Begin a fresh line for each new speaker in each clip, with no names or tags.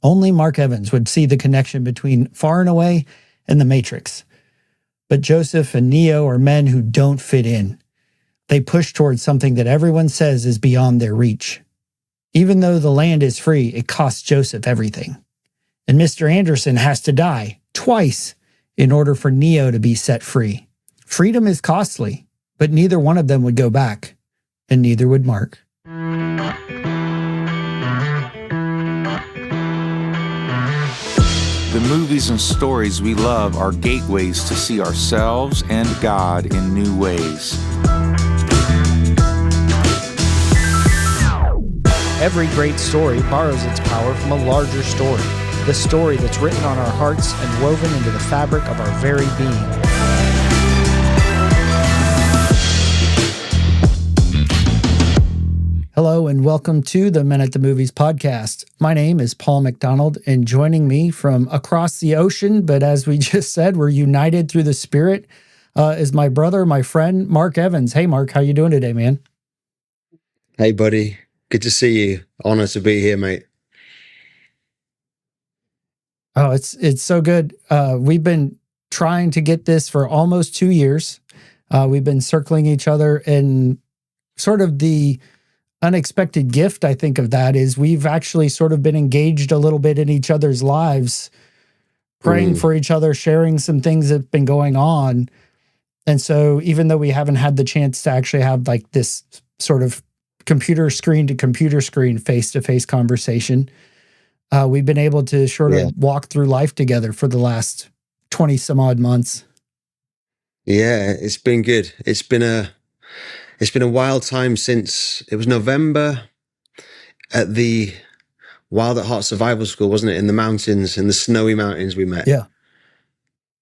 Only Mark Evans would see the connection between Far and Away and The Matrix. But Joseph and Neo are men who don't fit in. They push towards something that everyone says is beyond their reach. Even though the land is free, it costs Joseph everything. And Mr. Anderson has to die twice in order for Neo to be set free. Freedom is costly, but neither one of them would go back, and neither would Mark.
The movies and stories we love are gateways to see ourselves and God in new ways.
Every great story borrows its power from a larger story, the story that's written on our hearts and woven into the fabric of our very being.
Hello and welcome to the Men at the Movies podcast. My name is Paul McDonald, and joining me from across the ocean, but as we just said, we're united through the Spirit, is my brother, my friend, Mark Evans. Hey, Mark, how you doing today, man?
Hey, buddy. Good to see you. Honor to be here, mate.
Oh, it's so good. We've been trying to get this for almost 2 years. We've been circling each other, and sort of the unexpected gift, I think, of that is we've actually sort of been engaged a little bit in each other's lives, praying for each other, sharing some things that have been going on. And so even though we haven't had the chance to actually have like this sort of computer screen to computer screen face-to-face conversation, we've been able to sort of walk through life together for the last 20 some odd months.
Yeah, it's been good. It's been a wild time since it was November at the Wild at Heart Survival School, wasn't it? In the mountains, in the snowy mountains we met.
Yeah.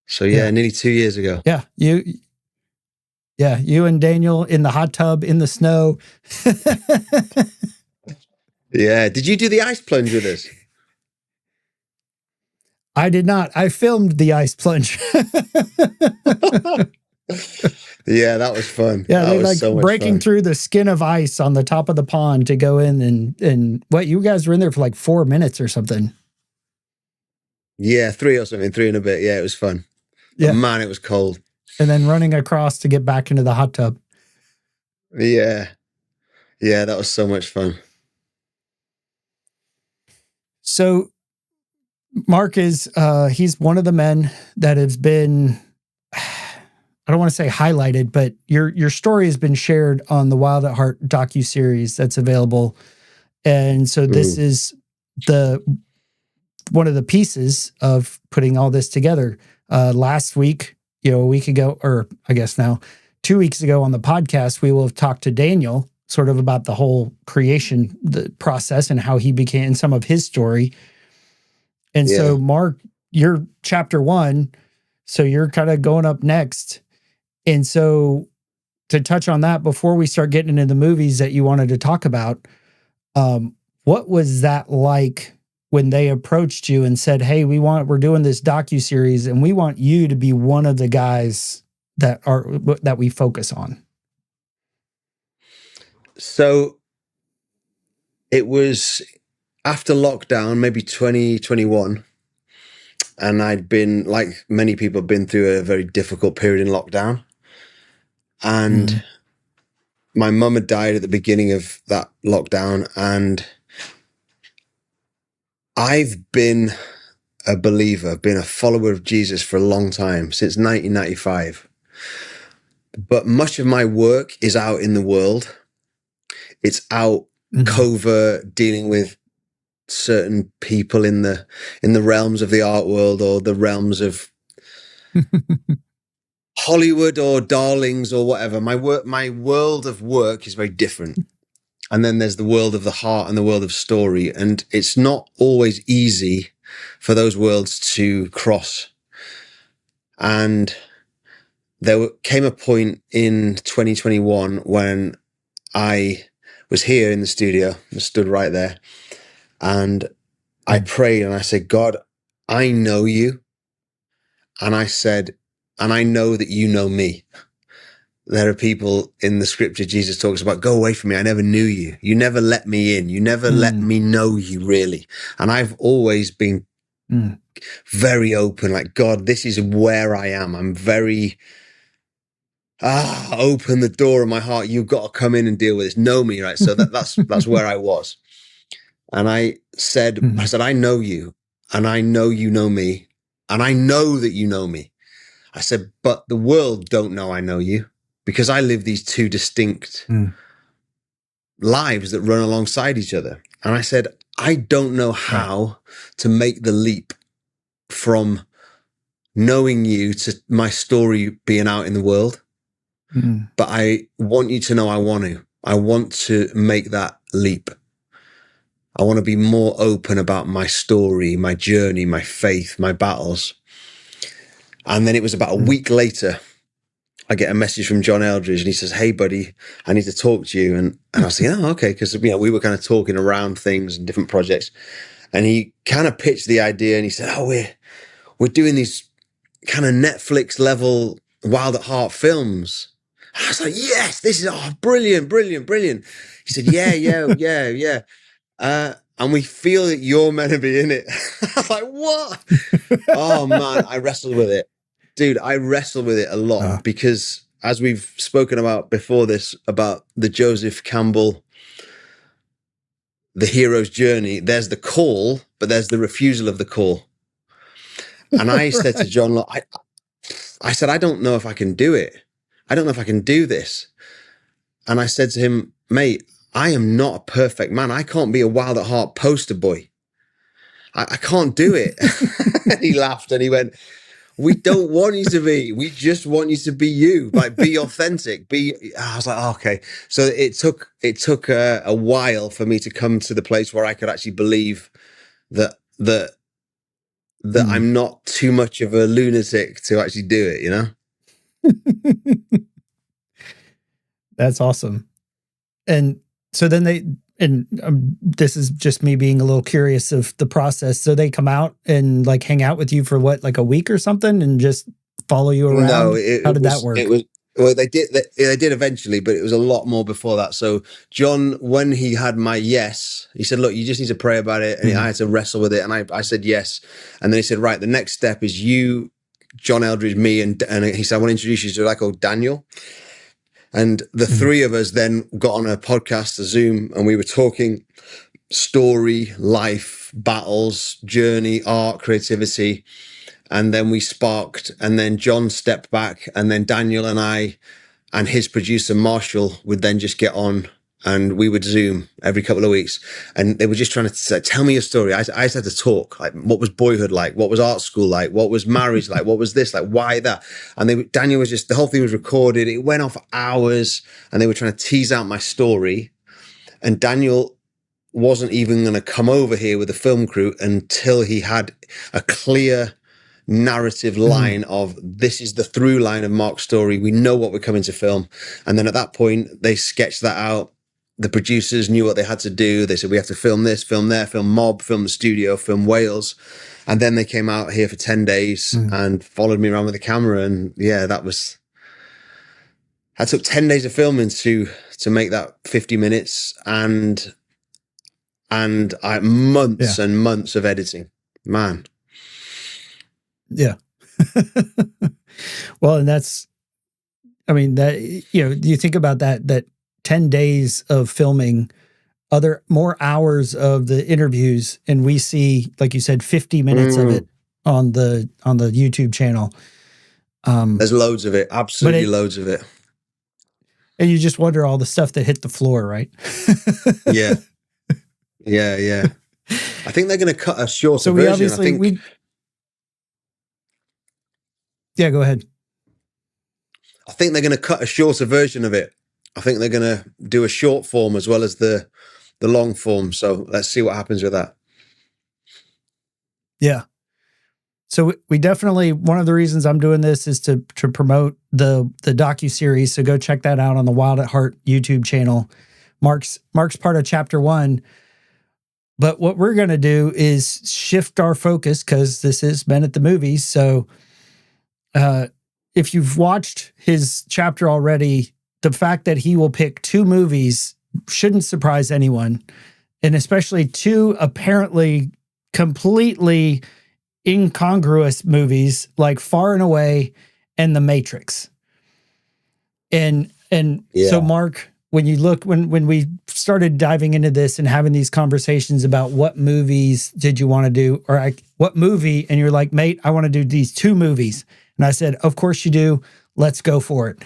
So nearly 2 years ago.
Yeah. You and Daniel in the hot tub in the snow.
Yeah. Did you do the ice plunge with us?
I did not. I filmed the ice plunge.
Yeah, that was fun.
Yeah,
that
they
was
like
so much
breaking
fun.
through the skin of ice on the top of the pond to go in and what, you guys were in there for like 4 minutes or something.
Yeah, 3 or something, 3 and a bit. Yeah, it was fun.
Yeah.
But man, it was cold.
And then running across to get back into the hot tub.
Yeah. Yeah, that was so much fun.
So Mark is, he's one of the men that has been, I don't want to say highlighted, but your story has been shared on the Wild at Heart docuseries that's available. And so this is one of the pieces of putting all this together. Last week, a week ago, or I guess now 2 weeks ago on the podcast, we will have talked to Daniel sort of about the whole creation, the process, and how he became some of his story. And so Mark, you're chapter 1, so you're kind of going up next. And so to touch on that before we start getting into the movies that you wanted to talk about, what was that like when they approached you and said, "Hey, we're doing this docuseries and we want you to be one of the guys that we focus on"?
So it was after lockdown, maybe 2021. And I'd been, like many people, been through a very difficult period in lockdown. And my mum had died at the beginning of that lockdown. And I've been a believer, been a follower of Jesus for a long time, since 1995. But much of my work is out in the world. It's out covert, dealing with certain people in the realms of the art world or the realms of Hollywood or darlings or whatever. My world of work is very different. And then there's the world of the heart and the world of story. And it's not always easy for those worlds to cross. And there came a point in 2021 when I was here in the studio, I stood right there, and I prayed and I said, "God, I know you." And I said, "And I know that you know me." there are people in the scripture, Jesus talks about, go away from me. I never knew you. You never let me in. You never let me know you really. And I've always been very open, like, God, this is where I am. I'm very, open the door of my heart. You've got to come in and deal with this. Know me, right? So that's where I was. And I said, I know you, and I know you know me, and I know that you know me. I said, but the world don't know I know you, because I live these two distinct lives that run alongside each other. And I said, I don't know how to make the leap from knowing you to my story being out in the world. But I want you to know I want to make that leap. I want to be more open about my story, my journey, my faith, my battles. And then it was about a week later, I get a message from John Eldredge, and he says, hey, buddy, I need to talk to you. And I was like, oh, okay. Because, we were kind of talking around things and different projects. And he kind of pitched the idea, and he said, oh, we're doing these kind of Netflix level Wild at Heart films. And I was like, yes, this is brilliant, brilliant, brilliant. He said, yeah. And we feel that you're meant to be in it. I was like, what? Oh, man, I wrestled with it. Dude, I wrestle with it a lot because, as we've spoken about before this, about the Joseph Campbell, the hero's journey, there's the call, but there's the refusal of the call. And I said to John, look, I said, I don't know if I can do it. I don't know if I can do this. And I said to him, mate, I am not a perfect man. I can't be a Wild at Heart poster boy. I can't do it. And he laughed and he went, we don't want you to be. We just want you to be you. Like, be authentic. I was like, okay. So it took a while for me to come to the place where I could actually believe that I'm not too much of a lunatic to actually do it, you know?
That's awesome. And so then this is just me being a little curious of the process. So they come out and like hang out with you for what, like a week or something, and just follow you around?
No,
how did that work?
Well, they did eventually, but it was a lot more before that. So John, when he had my yes, he said, look, you just need to pray about it. And I had to wrestle with it. And I said yes. And then he said, right, the next step is you, John Eldredge, me, and he said, I want to introduce you to a guy called Daniel. And the three of us then got on a podcast, a Zoom, and we were talking story, life, battles, journey, art, creativity. And then we sparked, and then John stepped back, and then Daniel and I and his producer, Marshall, would then just get on, and we would Zoom every couple of weeks. And they were just trying to say, tell me your story. I just had to talk. Like, what was boyhood like? What was art school like? What was marriage like? What was this like? Why that? And Daniel was just, the whole thing was recorded. It went on for hours, and they were trying to tease out my story. And Daniel wasn't even going to come over here with the film crew until he had a clear narrative line of, this is the through line of Mark's story. We know what we're coming to film. And then at that point, they sketched that out. The producers knew what they had to do. They said, we have to film this, film there, film Mob, film the studio, film Wales. And then they came out here for 10 days and followed me around with the camera. And yeah, I took 10 days of filming to make that 50 minutes and months and months of editing, man.
Yeah. Well, and that's, I mean, that, you think about that 10 days of filming, more hours of the interviews, and we see, like you said, 50 minutes of it on the YouTube channel.
There's loads of it, absolutely loads of it.
And you just wonder all the stuff that hit the floor, right?
Yeah. I think they're going to cut a shorter version.
Yeah, go ahead.
I think they're going to cut a shorter version of it. I think they're going to do a short form as well as the long form. So let's see what happens with that.
Yeah. So we definitely, one of the reasons I'm doing this is to promote the docuseries. So go check that out on the Wild at Heart YouTube channel. Mark's part of chapter 1. But what we're going to do is shift our focus, because this is Men at the Movies. So if you've watched his chapter already, the fact that he will pick two movies shouldn't surprise anyone. And especially two apparently completely incongruous movies like Far and Away and The Matrix. And so Mark, when you look, when we started diving into this and having these conversations about what movies did you want to do, or what movie, and you're like, mate, I want to do these two movies. And I said, of course you do. Let's go for it.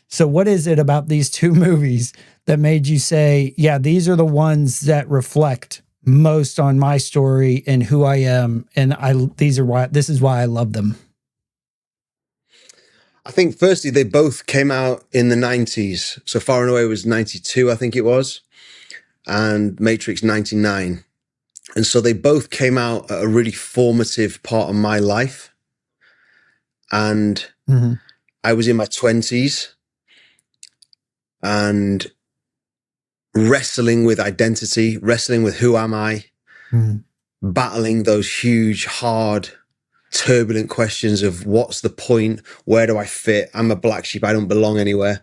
So what is it about these two movies that made you say, yeah, these are the ones that reflect most on my story and who I am, and this is why I love them?
I think firstly, they both came out in the 90s. So Far and Away was 92, I think it was, and Matrix 99. And so they both came out at a really formative part of my life. And I was in my 20s and wrestling with identity, wrestling with who am I, battling those huge, hard, turbulent questions of what's the point? Where do I fit? I'm a black sheep. I don't belong anywhere.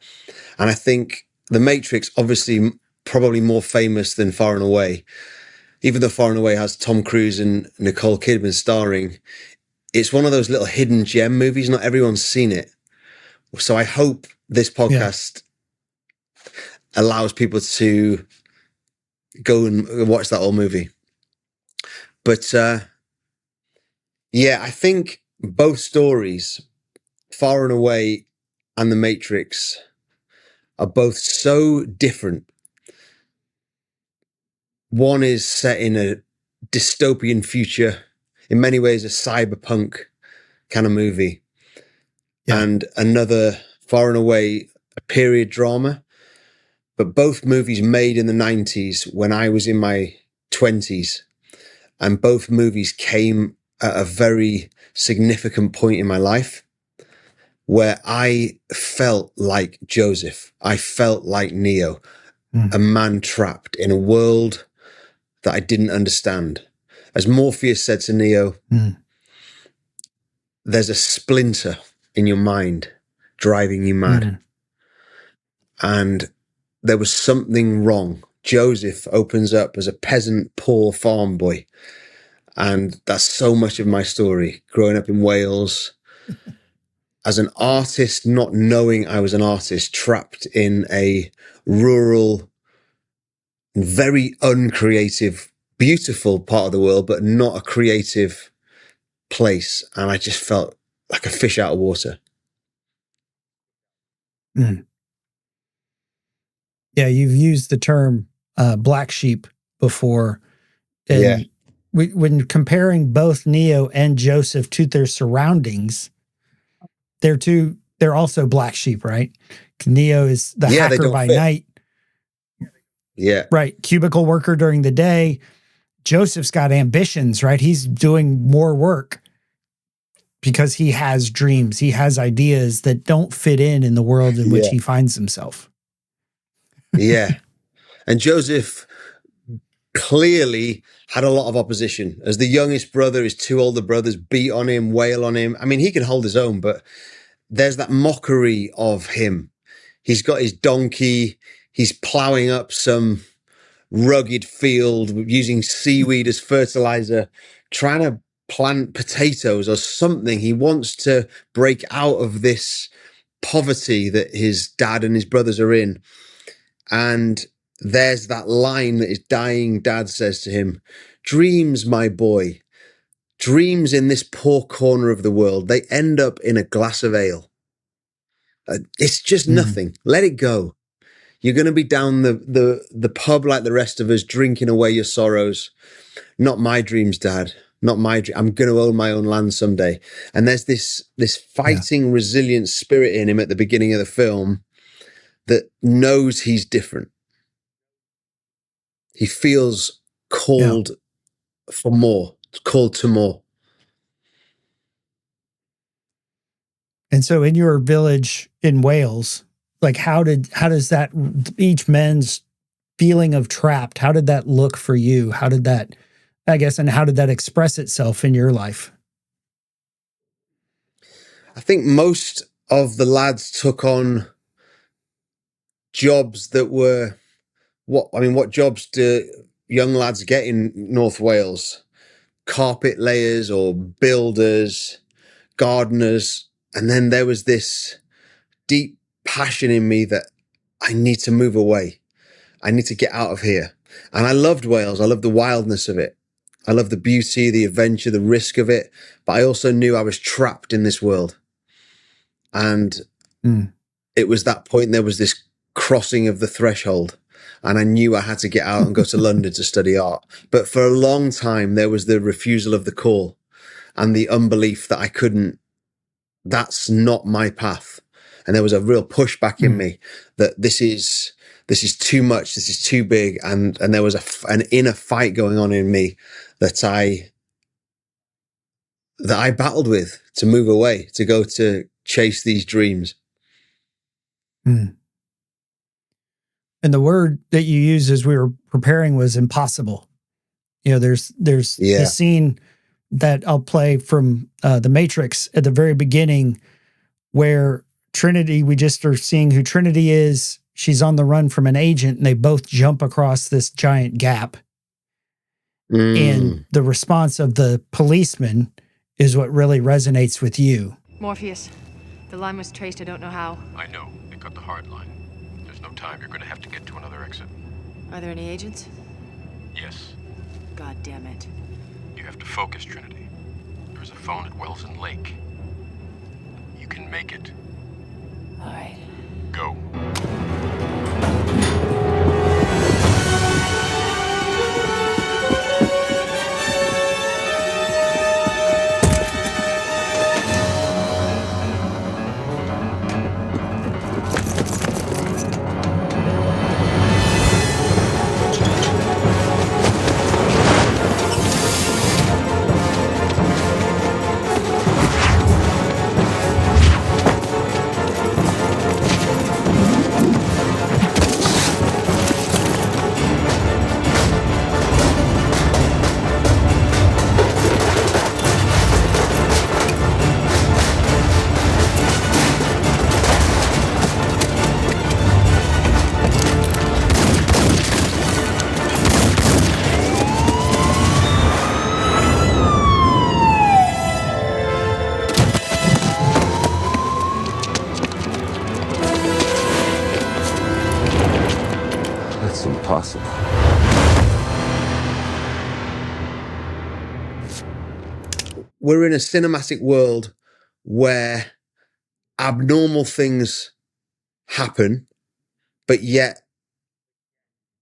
And I think The Matrix, obviously probably more famous than Far and Away, even though Far and Away has Tom Cruise and Nicole Kidman starring. It's one of those little hidden gem movies. Not everyone's seen it. So I hope this podcast allows people to go and watch that old movie. But I think both stories, Far and Away and The Matrix, are both so different. One is set in a dystopian future, in many ways a cyberpunk kind of movie. Yeah. And another, Far and Away, a period drama. But both movies made in the 90s when I was in my 20s. And both movies came at a very significant point in my life where I felt like Joseph. I felt like Neo, a man trapped in a world that I didn't understand. As Morpheus said to Neo, there's a splinter in your mind driving you mad. And there was something wrong. Joseph opens up as a peasant, poor farm boy. And that's so much of my story. Growing up in Wales, as an artist, not knowing I was an artist, trapped in a rural, very uncreative, beautiful part of the world, but not a creative place. And I just felt like a fish out of water.
Yeah, you've used the term black sheep before. And when comparing both Neo and Joseph to their surroundings, they're also black sheep, right? Neo is the hacker by night.
Yeah.
Right. Cubicle worker during the day. Joseph's got ambitions, right? He's doing more work because he has dreams. He has ideas that don't fit in the world in which he finds himself.
Yeah. And Joseph clearly had a lot of opposition. As the youngest brother, his two older brothers beat on him, wail on him. I mean, he can hold his own, but there's that mockery of him. He's got his donkey. He's plowing up some rugged field using seaweed as fertilizer, trying to plant potatoes or something. He wants to break out of this poverty that his dad and his brothers are in. And there's that line that his dying dad says to him, "Dreams, my boy, dreams in this poor corner of the world, they end up in a glass of ale. It's just nothing. Let it go. You're going to be down the pub like the rest of us, drinking away your sorrows. Not my dreams, Dad. Not my dream. I'm going to own my own land someday." And there's this fighting, resilient spirit in him at the beginning of the film that knows he's different. He feels called for more, called to more.
And so in your village in Wales, like how does that, each man's feeling of trapped, how did that look for you? How did that, I guess, and how did that express itself in your life?
I think most of the lads took on jobs that were what jobs do young lads get in North Wales? Carpet layers or builders, gardeners. And then there was this deep passion in me that I need to move away. I need to get out of here. And I loved Wales. I loved the wildness of it. I loved the beauty, the adventure, the risk of it. But I also knew I was trapped in this world. And it was that point, there was this crossing of the threshold. And I knew I had to get out and go to London to study art. But for a long time, there was the refusal of the call and the unbelief that I couldn't, that's not my path. And there was a real pushback in me that this is too much, this is too big. And there was an inner fight going on in me that I battled with to move away, to go to chase these dreams.
And the word that you used as we were preparing was impossible. You know, there's the scene that I'll play from The Matrix at the very beginning where Trinity, we just are seeing who Trinity is. She's on the run from an agent and they both jump across this giant gap. And the response of the policeman is what really resonates with you.
Morpheus, the line was traced, I don't know how.
I know, they cut the hard line. There's no time, you're gonna have to get to another exit.
Are there any agents?
Yes.
God damn it.
You have to focus, Trinity. There's a phone at Wellesley Lake. You can make it.
All right.
Go.
Impossible.
We're in a cinematic world where abnormal things happen, but yet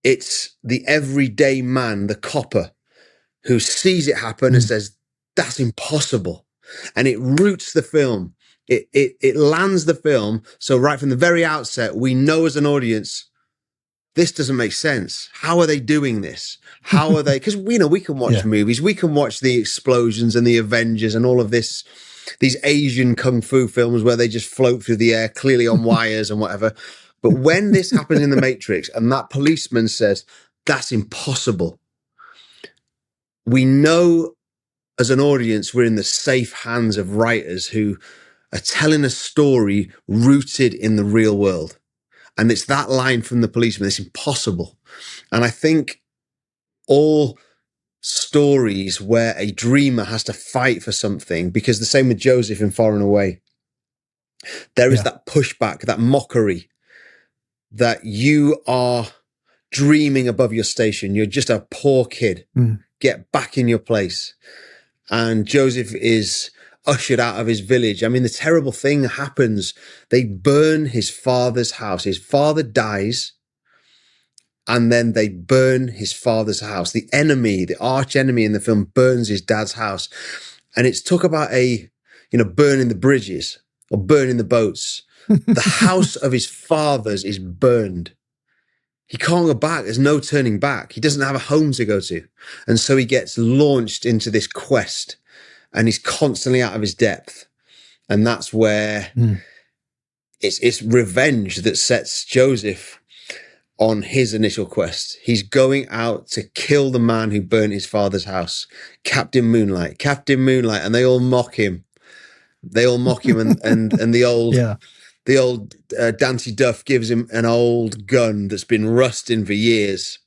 it's the everyday man, the copper, who sees it happen and says, that's impossible. And it roots the film. It lands the film. So right from the very outset, we know as an audience, this doesn't make sense. How are they doing this? How are they? Because we can watch movies. We can watch the explosions and the Avengers and all of this, these Asian kung fu films where they just float through the air, clearly on wires and whatever. But when this happens in The Matrix and that policeman says, that's impossible, we know as an audience, we're in the safe hands of writers who are telling a story rooted in the real world. And it's that line from the policeman, it's impossible. And I think all stories where a dreamer has to fight for something, because the same with Joseph in Far and Away, there is that pushback, that mockery, that you are dreaming above your station. You're just a poor kid. Get back in your place. And Joseph is ushered out of his village. I mean, the terrible thing happens. They burn his father's house. His father dies, and then they burn his father's house. The enemy, the arch enemy in the film, burns his dad's house. And it's talk about burning the bridges or burning the boats. The house of his fathers is burned. He can't go back. There's no turning back. He doesn't have a home to go to. And so he gets launched into this quest. And he's constantly out of his depth. And that's where it's revenge that sets Joseph on his initial quest. He's going out to kill the man who burnt his father's house, Captain Moonlight. And they all mock him. They all mock him, and the old
Yeah.
Dancy Duff gives him an old gun that's been rusting for years.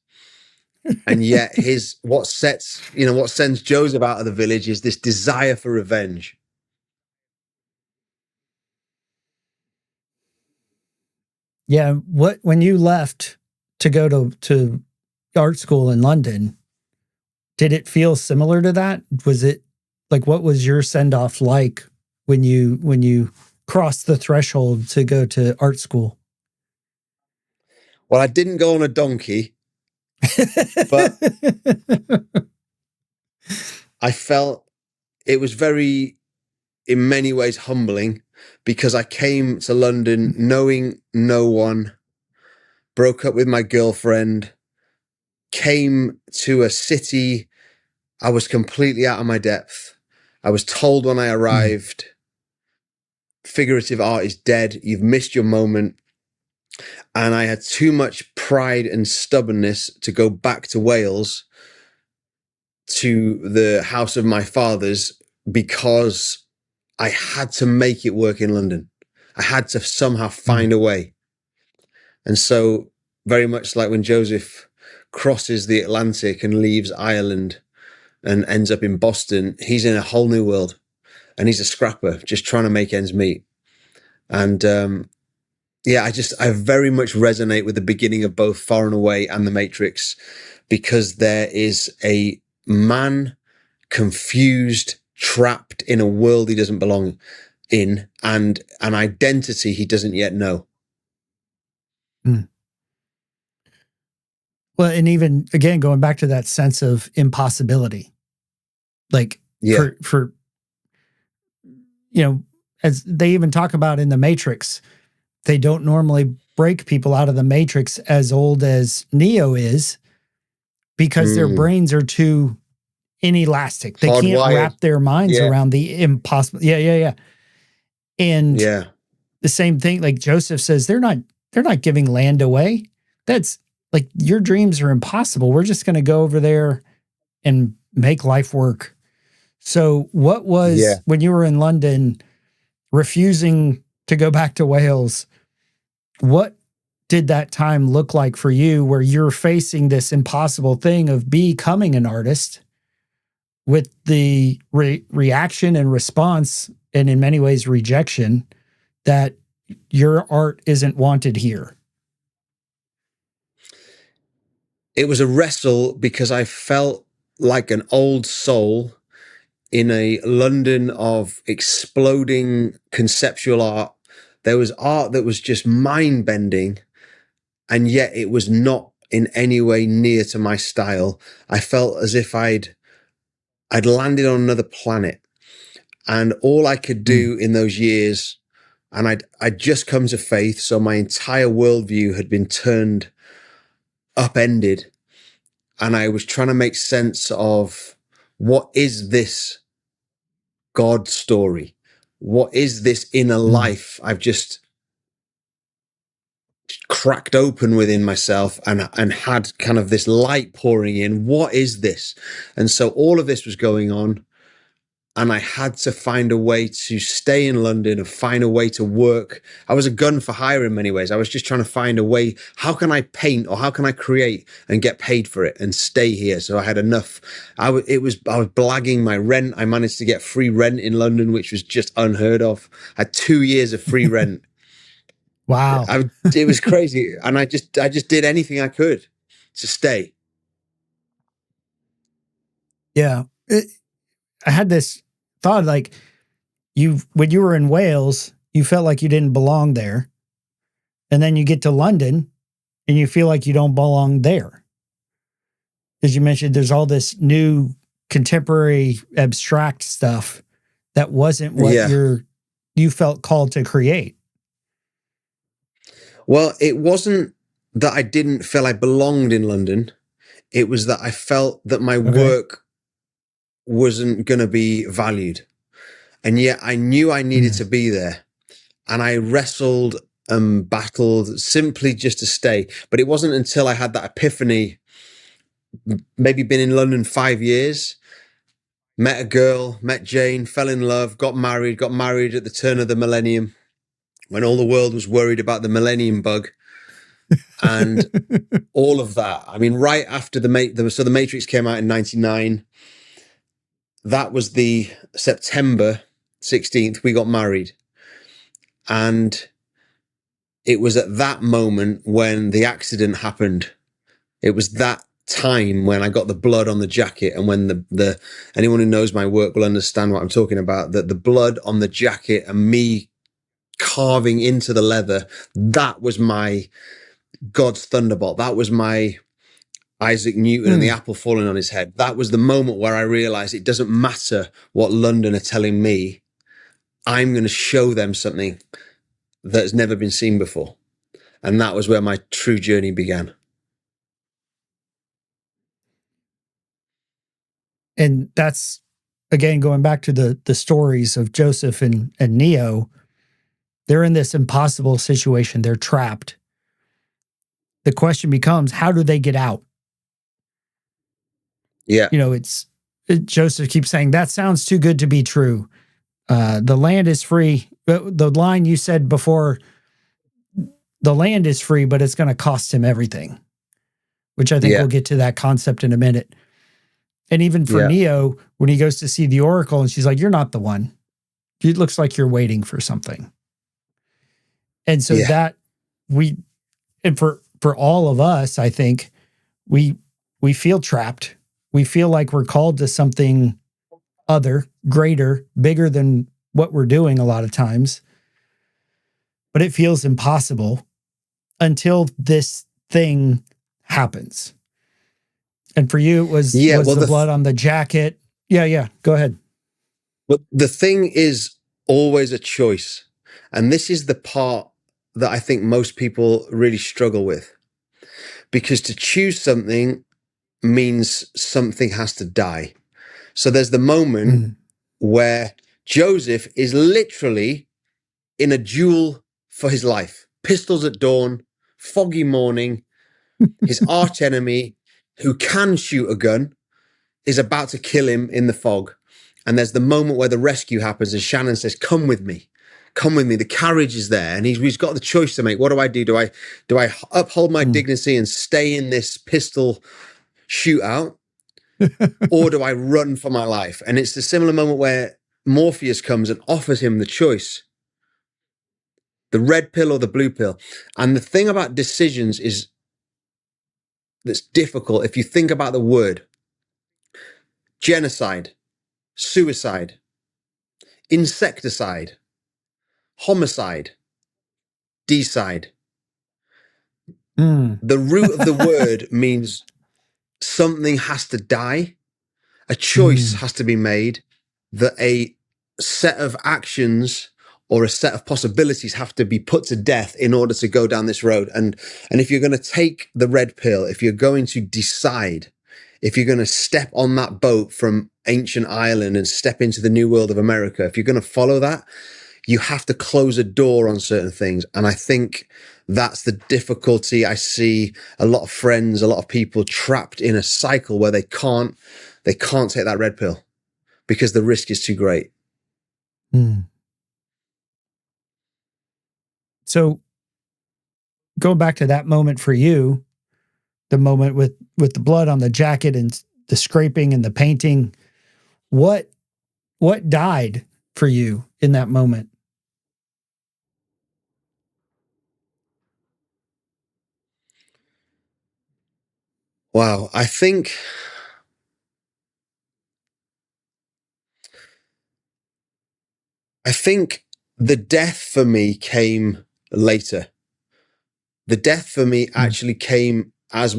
And yet what sends Joseph out of the village is this desire for revenge.
Yeah. When you left to go to art school in London, did it feel similar to that? Was it like, what was your send off like when you crossed the threshold to go to art school?
Well, I didn't go on a donkey, but I felt it was very, in many ways, humbling, because I came to London knowing no one, broke up with my girlfriend, came to a city. I was completely out of my depth. I was told when I arrived, figurative art is dead. You've missed your moment. And I had too much pride and stubbornness to go back to Wales, to the house of my fathers, because I had to make it work in London. I had to somehow find a way. And so, very much like when Joseph crosses the Atlantic and leaves Ireland and ends up in Boston, he's in a whole new world, and he's a scrapper just trying to make ends meet. And I very much resonate with the beginning of both Far and Away and The Matrix, because there is a man confused, trapped in a world he doesn't belong in, and an identity he doesn't yet know.
Well, and even again, going back to that sense of impossibility, like for as they even talk about in The Matrix, they don't normally break people out of the Matrix as old as Neo is, because their brains are too inelastic. They can't wrap their minds around the impossible. Yeah. And the same thing, like Joseph says, they're not giving land away. That's like, your dreams are impossible. We're just going to go over there and make life work. So what was, when you were in London, refusing to go back to Wales, what did that time look like for you, where you're facing this impossible thing of becoming an artist, with the reaction and response, and in many ways rejection, that your art isn't wanted here?
It was a wrestle, because I felt like an old soul in a London of exploding conceptual art. There was art that was just mind-bending, and yet it was not in any way near to my style. I felt as if I'd landed on another planet, and all I could do in those years, and I'd just come to faith, so my entire worldview had been turned upended, and I was trying to make sense of, what is this God story? What is this inner life I've just cracked open within myself, and had kind of this light pouring in? What is this? And so all of this was going on, and I had to find a way to stay in London and find a way to work. I was a gun for hire in many ways. I was just trying to find a way. How can I paint, or how can I create and get paid for it and stay here? So I had enough. I was blagging my rent. I managed to get free rent in London, which was just unheard of. I had 2 years of free rent.
Wow.
It was crazy. And I just did anything I could to stay.
Yeah. I had this thought, like, when you were in Wales, you felt like you didn't belong there. And then you get to London and you feel like you don't belong there. As you mentioned, there's all this new contemporary abstract stuff that wasn't what you felt called to create.
Well, it wasn't that I didn't feel I belonged in London. It was that I felt that my work wasn't going to be valued. And yet I knew I needed to be there. And I wrestled and battled simply just to stay. But it wasn't until I had that epiphany, maybe been in London 5 years, met a girl, met Jane, fell in love, got married at the turn of the millennium when all the world was worried about the millennium bug and all of that. I mean, right after the Matrix came out in 99, that was the September 16th, we got married. And it was at that moment when the accident happened. It was that time when I got the blood on the jacket, and when the anyone who knows my work will understand what I'm talking about, that the blood on the jacket and me carving into the leather, that was my God's thunderbolt. That was my Isaac Newton and the apple falling on his head. That was the moment where I realized it doesn't matter what London are telling me. I'm going to show them something that has never been seen before. And that was where my true journey began.
And that's, again, going back to the stories of Joseph and Neo. They're in this impossible situation. They're trapped. The question becomes, how do they get out?
Yeah.
You know, Joseph keeps saying, that sounds too good to be true. The land is free. The line you said before, the land is free, but it's going to cost him everything, which I think we'll get to that concept in a minute. And even for Neo, when he goes to see the Oracle and she's like, you're not the one. It looks like you're waiting for something. And so for all of us, I think we feel trapped. We feel like we're called to something other, greater, bigger than what we're doing a lot of times. But it feels impossible until this thing happens. And for you, it was the blood on the jacket. Yeah. Go ahead.
But the thing is always a choice. And this is the part that I think most people really struggle with. Because to choose something means something has to die. So there's the moment where Joseph is literally in a duel for his life. Pistols at dawn, foggy morning. His arch enemy, who can shoot a gun, is about to kill him in the fog. And there's the moment where the rescue happens and Shannon says, come with me. Come with me. The carriage is there. And he's got the choice to make. What do I do? Do I uphold my dignity and stay in this pistol shootout? Or do I run for my life? And it's the similar moment where Morpheus comes and offers him the choice. The red pill or the blue pill. And the thing about decisions is that's difficult. If you think about the word genocide, suicide, insecticide, homicide, decide. The root of the word means something has to die. A choice has to be made, that a set of actions or a set of possibilities have to be put to death in order to go down this road. And if you're going to take the red pill, if you're going to decide, if you're going to step on that boat from ancient Ireland and step into the new world of America, if you're going to follow that, you have to close a door on certain things. And I think that's the difficulty. I see a lot of friends, a lot of people trapped in a cycle where they can't take that red pill because the risk is too great.
So going back to that moment for you, the moment with the blood on the jacket and the scraping and the painting, what died for you in that moment?
Wow. I think the death for me came later. The death for me actually came as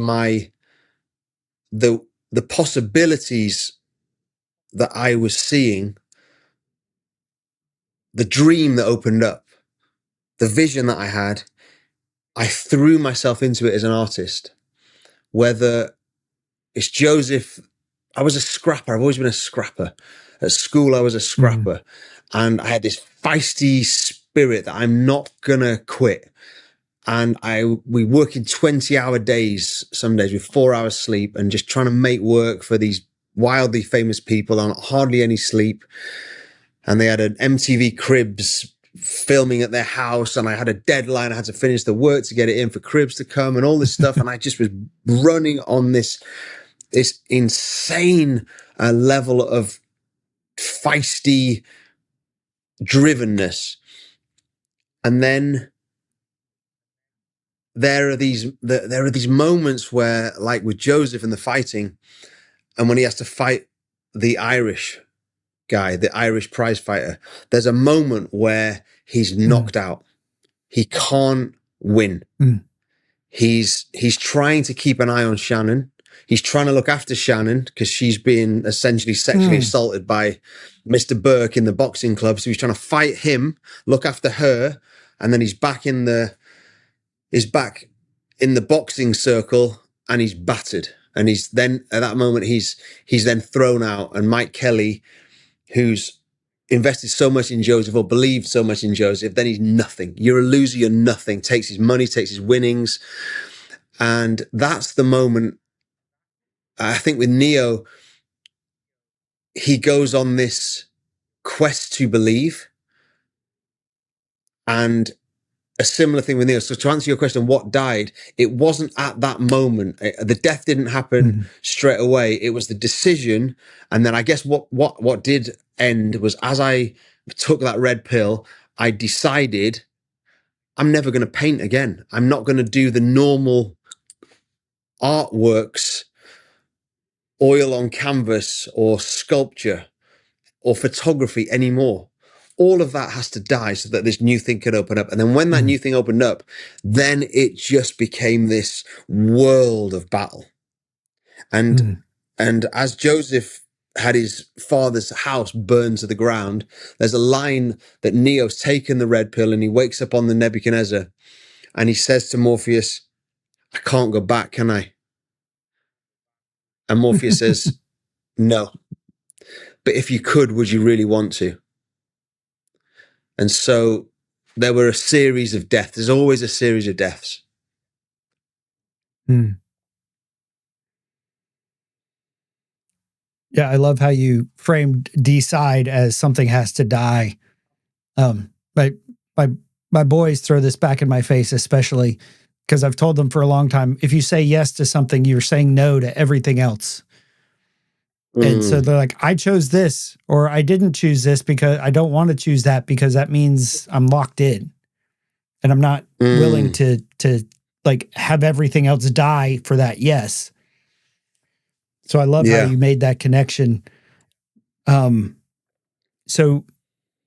the possibilities that I was seeing, the dream that opened up, the vision that I had. I threw myself into it as an artist. Whether it's Joseph, I was a scrapper. I've always been a scrapper. At school, I was a scrapper. And I had this feisty spirit that I'm not going to quit. And we work in 20-hour days, some days with 4 hours sleep and just trying to make work for these wildly famous people on hardly any sleep. And they had an MTV Cribs filming at their house, and I had a deadline. I had to finish the work to get it in for Cribs to come and all this stuff. And I just was running on this insane level of feisty drivenness. And then there are these moments where, like with Joseph in the fighting, and when he has to fight the Irish guy, the Irish prize fighter, there's a moment where he's knocked out. He can't win. He's trying to keep an eye on Shannon. He's trying to look after Shannon because she's being essentially sexually assaulted by Mr. Burke in the boxing club. So he's trying to fight him, look after her, and then he's back in the boxing circle, and he's battered. And he's then, at that moment, he's then thrown out. And Mike Kelly, who's invested so much in Joseph or believed so much in Joseph, then he's nothing. You're a loser, you're nothing. Takes his money, takes his winnings. And that's the moment, I think with Neo, he goes on this quest to believe. And a similar thing with Neo. So to answer your question, what died? It wasn't at that moment. The death didn't happen straight away. It was the decision. And then I guess what did end was, as I took that red pill, I decided I'm never going to paint again. I'm not going to do the normal artworks, oil on canvas or sculpture or photography anymore. All of that has to die so that this new thing can open up. And then when that new thing opened up, then it just became this world of battle. And as Joseph had his father's house burned to the ground, there's a line that Neo's taken the red pill and he wakes up on the Nebuchadnezzar and he says to Morpheus, I can't go back, can I? And Morpheus says, no. But if you could, would you really want to? And so there were a series of deaths. There's always a series of deaths.
Yeah, I love how you framed decide as something has to die. My boys throw this back in my face, especially because I've told them for a long time, if you say yes to something, you're saying no to everything else. And so they're like, I chose this, or I didn't choose this because I don't want to choose that because that means I'm locked in and I'm not willing to like have everything else die for that yes. So I love how you made that connection. So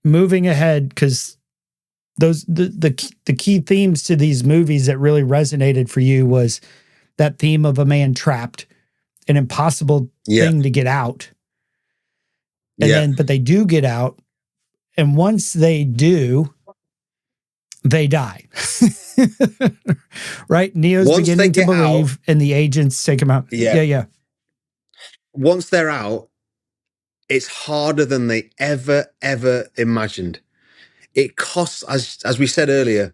moving ahead, because the key themes to these movies that really resonated for you was that theme of a man trapped, an impossible thing to get out. And then, but they do get out. And once they do, they die. Right? Neo's
Once
beginning to believe,
out,
and the agents take him out. Yeah.
Once they're out, it's harder than they ever imagined. It costs, as we said earlier,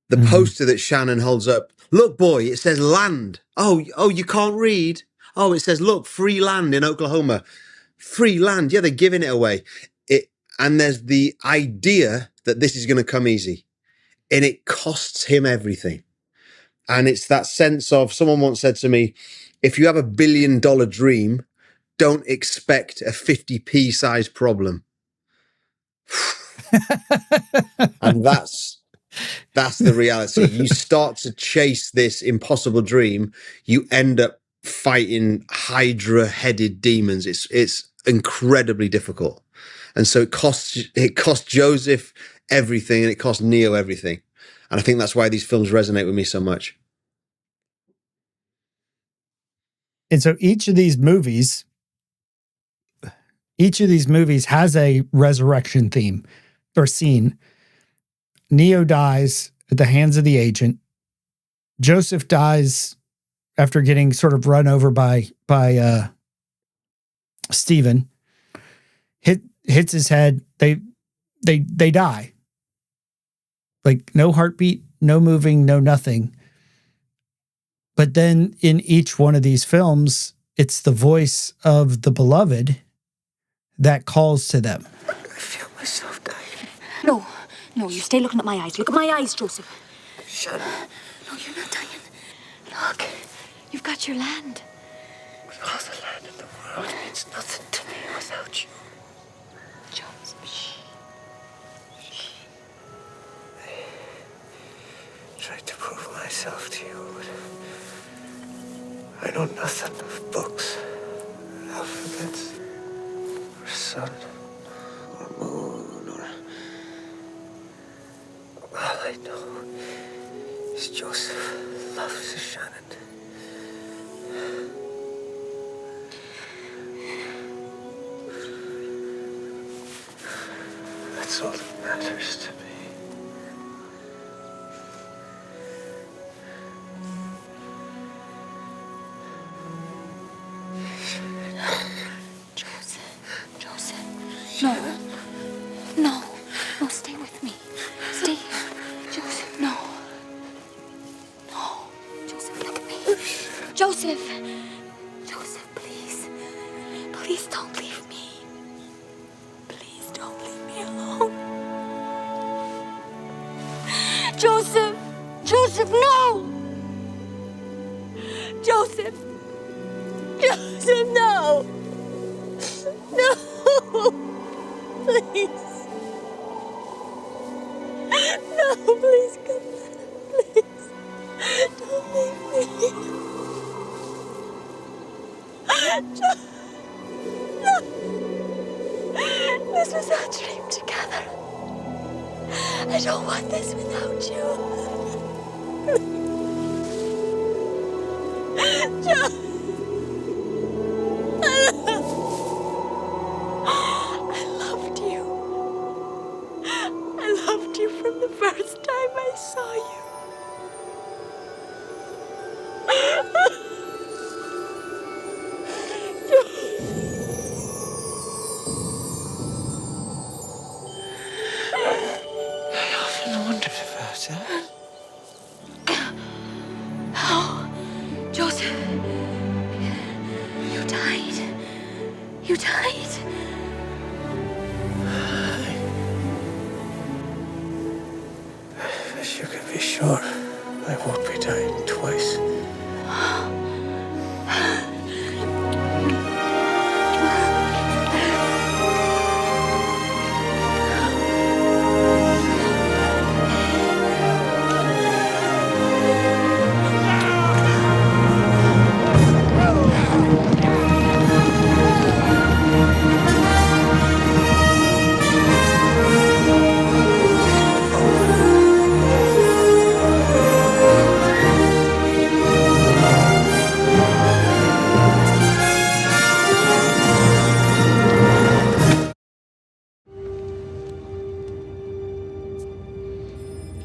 the poster that Shannon holds up. Look, boy, it says land. Oh, you can't read. Oh, it says, look, free land in Oklahoma. Free land. Yeah, they're giving it away. And there's the idea that this is going to come easy. And it costs him everything. And it's that sense of, someone once said to me, if you have $1 billion dream, don't expect a 50p size problem. And that's the reality. You start to chase this impossible dream, you end up fighting Hydra-headed demons. It's incredibly difficult. And so it cost Joseph everything and it cost Neo everything. And I think that's why these films resonate with me so much.
And so each of these movies has a resurrection theme or scene. Neo dies at the hands of the agent. Joseph dies after getting sort of run over by Stephen. Hits his head. They die. Like no heartbeat, no moving, no nothing. But then in each one of these films, It's the voice of the beloved that calls to them.
I feel myself dying.
No, you stay looking at my eyes. Look at my eyes, Joseph.
Shannon.
No, you're not dying. Look, you've got your land.
All the land in the world means nothing to me without you.
Joseph, shh.
I tried to prove myself to you, but I know nothing of books, alphabets, or sun, or moon, or... All I know is Joseph loves Shannon. That's all that matters to me.
Joseph. No, stay with me. Stay here. Joseph, no. Joseph, look at me. Joseph, please. Please don't leave me. Please don't leave me alone. Joseph, no. Joseph, no. No, please. No, please come back. Please. Don't leave me. No. This was our dream together. I don't want this without you. I loved you from the first time I saw you.
I often wondered about that.
Oh, Joseph, you died. You died.
As you can be sure, I won't be dying twice.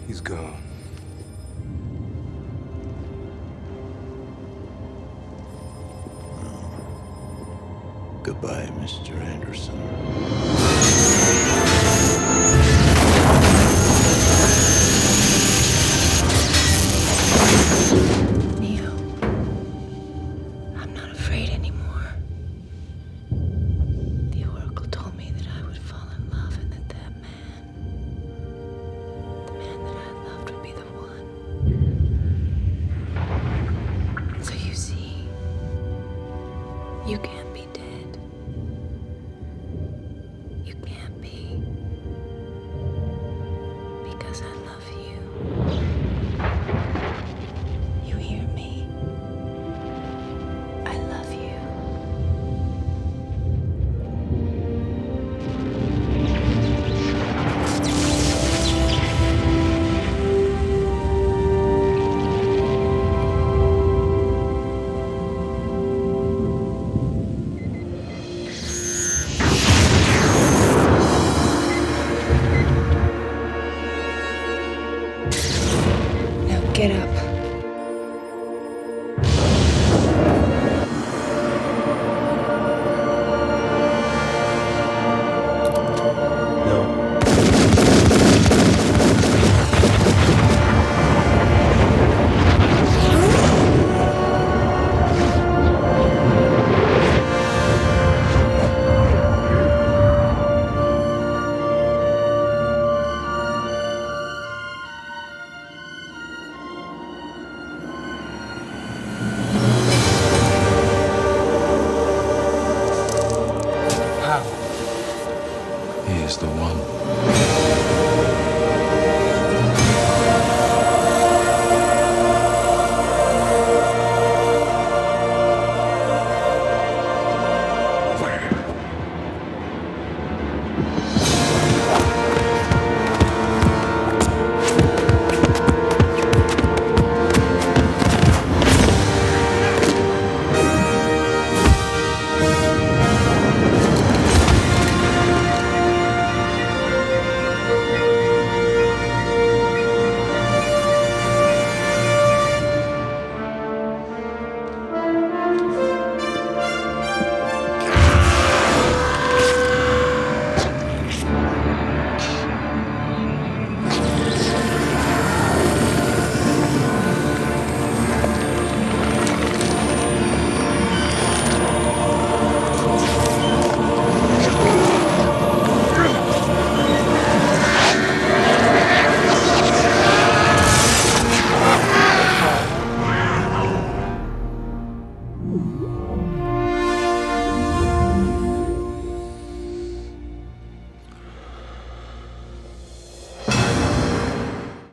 He's gone.
Goodbye, Mr. Anderson.
Neo, I'm not afraid anymore. The Oracle told me that I would fall in love and that the man that I loved would be the one. So you see, you can't be dead. You can't be. Because I love you. You hear me? I love you.
is the one.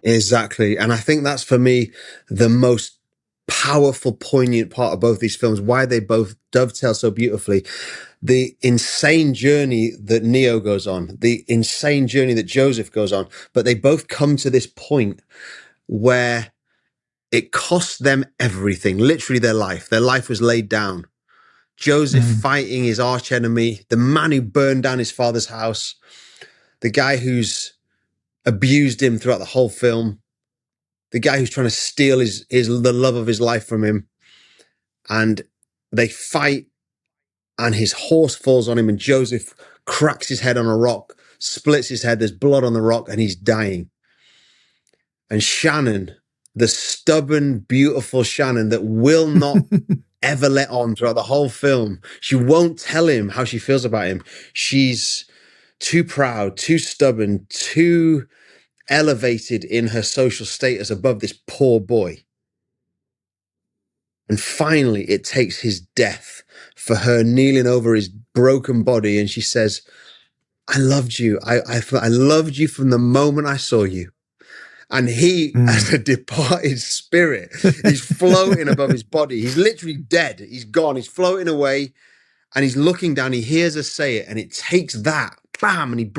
Exactly. And I think that's, for me, the most powerful, poignant part of both these films, why they both dovetail so beautifully. The insane journey that Neo goes on, the insane journey that Joseph goes on, but they both come to this point where it costs them everything, literally their life. Their life was laid down. Joseph fighting his arch enemy, the man who burned down his father's house, the guy who's abused him throughout the whole film, the guy who's trying to steal the love of his life from him. And they fight, and his horse falls on him, and Joseph cracks his head on a rock, splits his head, there's blood on the rock, and he's dying. And Shannon, the stubborn, beautiful Shannon that will not ever let on throughout the whole film, she won't tell him how she feels about him. She's too proud, too stubborn, too elevated in her social status above this poor boy. And finally, it takes his death for her kneeling over his broken body, and she says, I loved you. I loved you from the moment I saw you. And he, as a departed spirit, he's floating above his body. He's literally dead. He's gone. He's floating away, and he's looking down. He hears her say it, and it takes that, bam, and it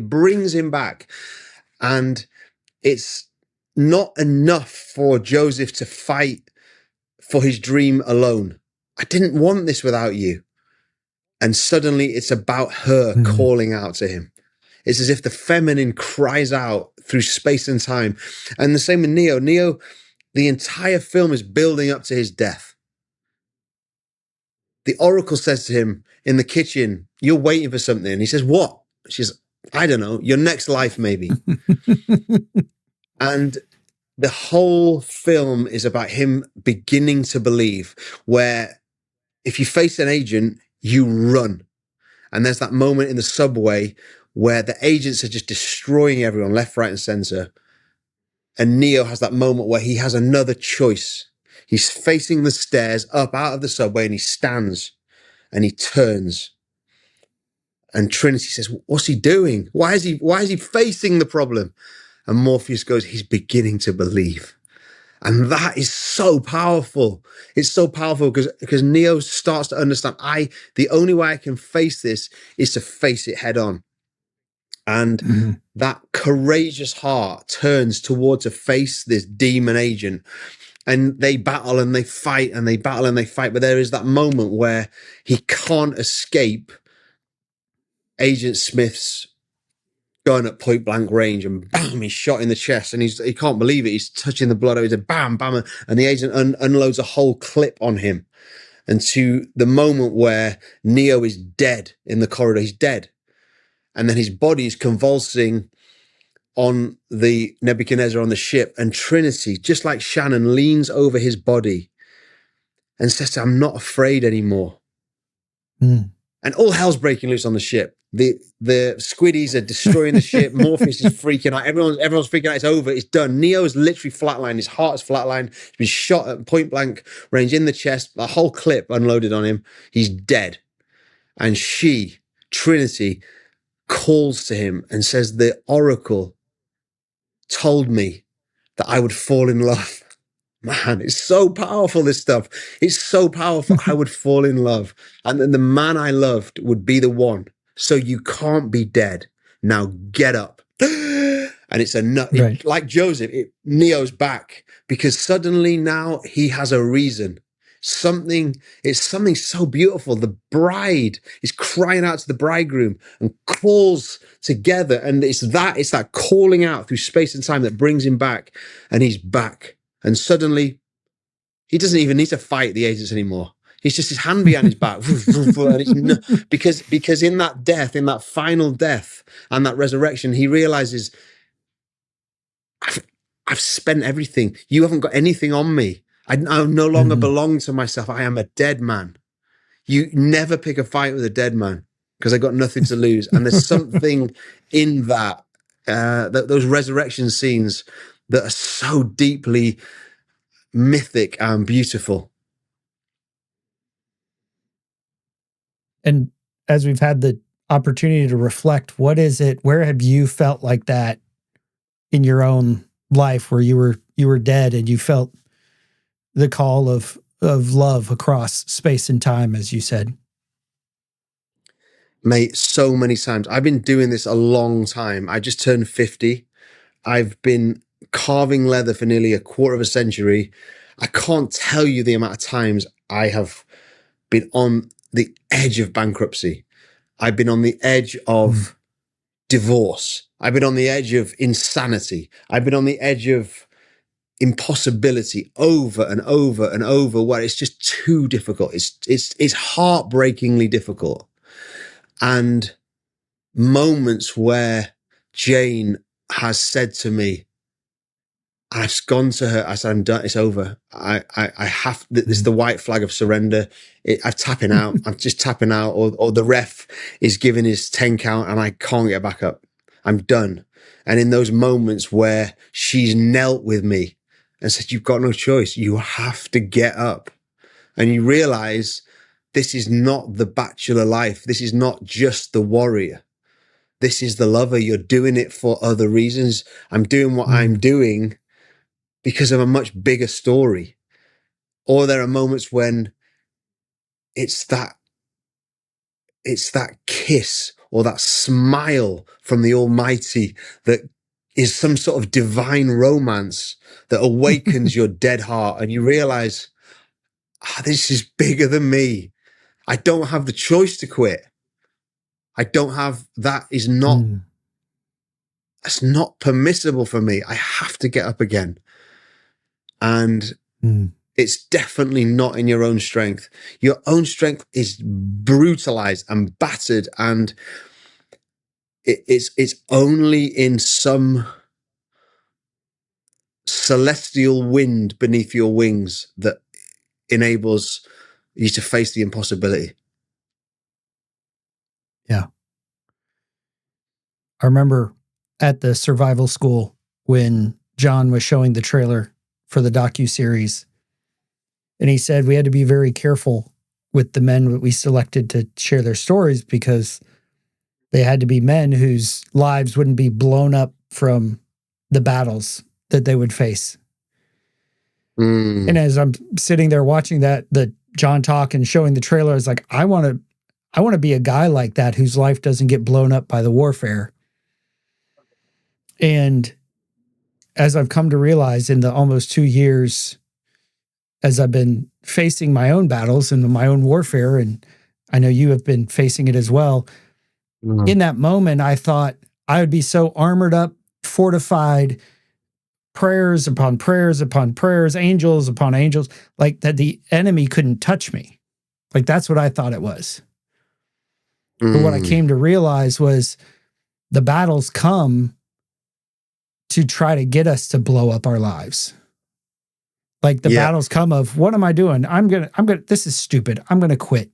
brings him back. And it's not enough for Joseph to fight for his dream alone. I didn't want this without you. And suddenly it's about her calling out to him. It's as if the feminine cries out through space and time. And the same with Neo. Neo, the entire film is building up to his death. The Oracle says to him in the kitchen, you're waiting for something. And he says, what? She's, I don't know, your next life, maybe. And the whole film is about him beginning to believe, where if you face an agent, you run. And there's that moment in the subway where the agents are just destroying everyone left, right, and center. And Neo has that moment where he has another choice. He's facing the stairs up out of the subway, and he stands and he turns. And Trinity says, what's he doing? Why is he facing the problem? And Morpheus goes, he's beginning to believe. And that is so powerful. It's so powerful because Neo starts to understand, the only way I can face this is to face it head on. And that courageous heart turns toward to face this demon agent. And they battle and they fight and they battle and they fight. But there is that moment where he can't escape Agent Smith's gun at point blank range, and bam, he's shot in the chest, and he can't believe it. He's touching the blood. He's a bam, bam, and the agent unloads a whole clip on him. And to the moment where Neo is dead in the corridor, he's dead. And then his body is convulsing on the Nebuchadnezzar on the ship, and Trinity, just like Shannon, leans over his body and says to him, I'm not afraid anymore. And all hell's breaking loose on the ship. The squiddies are destroying the ship. Morpheus is freaking out. Everyone's freaking out. It's over. It's done. Neo is literally flatlined. His heart is flatlined. He's been shot at point blank range in the chest. A whole clip unloaded on him. He's dead. And she, Trinity, calls to him and says, the oracle told me that I would fall in love. Man, it's so powerful, this stuff. It's so powerful. I would fall in love. And then the man I loved would be the one. So you can't be dead. Now get up. And it's a nut.
Right.
Like Joseph, Neo's back because suddenly now he has a reason. It's something so beautiful. The bride is crying out to the bridegroom and calls together. And it's that calling out through space and time that brings him back. And he's back. And suddenly he doesn't even need to fight the agents anymore. He's just his hand behind his back. And it's because in that death, in that final death and that resurrection, he realizes, I've spent everything. You haven't got anything on me. I no longer belong to myself. I am a dead man. You never pick a fight with a dead man because I got nothing to lose. And there's something in that, those resurrection scenes that are so deeply mythic and beautiful.
And as we've had the opportunity to reflect, what is it, where have you felt like that in your own life where you were dead and you felt the call of love across space and time, as you said?
Mate, so many times. I've been doing this a long time. I just turned 50. I've been carving leather for nearly a quarter of a century. I can't tell you the amount of times I have been on the edge of bankruptcy. I've been on the edge of divorce. I've been on the edge of insanity. I've been on the edge of impossibility over and over and over, where it's just too difficult. It's heartbreakingly difficult. And moments where Jane has said to me, I've gone to her, I said, I'm done, it's over. I have, this is the white flag of surrender. I'm tapping out. I'm just tapping out, or the ref is giving his 10 count and I can't get back up. I'm done. And in those moments where she's knelt with me and said, you've got no choice. You have to get up. And you realize this is not the bachelor life. This is not just the warrior. This is the lover. You're doing it for other reasons. I'm doing what I'm doing because of a much bigger story. Or there are moments when it's that kiss or that smile from the Almighty that is some sort of divine romance that awakens your dead heart, and you realize, this is bigger than me. I don't have the choice to quit. I don't have, that is not, that's not permissible for me. I have to get up again. And it's definitely not in your own strength. Your own strength is brutalized and battered, and it's only in some celestial wind beneath your wings that enables you to face the impossibility.
Yeah. I remember at the survival school when John was showing the trailer for the docuseries, and he said we had to be very careful with the men that we selected to share their stories because they had to be men whose lives wouldn't be blown up from the battles that they would face. And as I'm sitting there watching that, the John talk and showing the trailer, I was like, I want to be a guy like that whose life doesn't get blown up by the warfare. And as I've come to realize in the almost 2 years, as I've been facing my own battles and my own warfare, and I know you have been facing it as well, in that moment, I thought I would be so armored up, fortified, prayers upon prayers upon prayers, angels upon angels, like that the enemy couldn't touch me. Like that's what I thought it was. But what I came to realize was the battles come to try to get us to blow up our lives. Like the battles come of, what am I doing? I'm going to, this is stupid. I'm going to quit.